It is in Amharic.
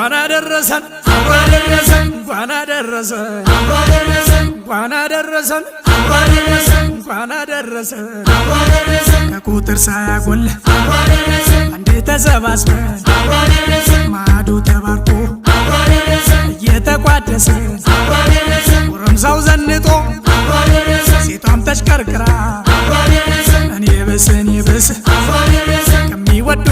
እንኳን አደረሰን እንኳን አደረሰን እንኳን አደረሰን እንኳን አደረሰን እንኳን አደረሰን ከቁጥር ሳያጎል አንዴ ተሰባስበን ማዕዱ ተባርኮ እየተቋደሰ ጎረምሳው ዘንጦ ሴቷም ተሽከርክራ እኔ ብስ ከሚወዱ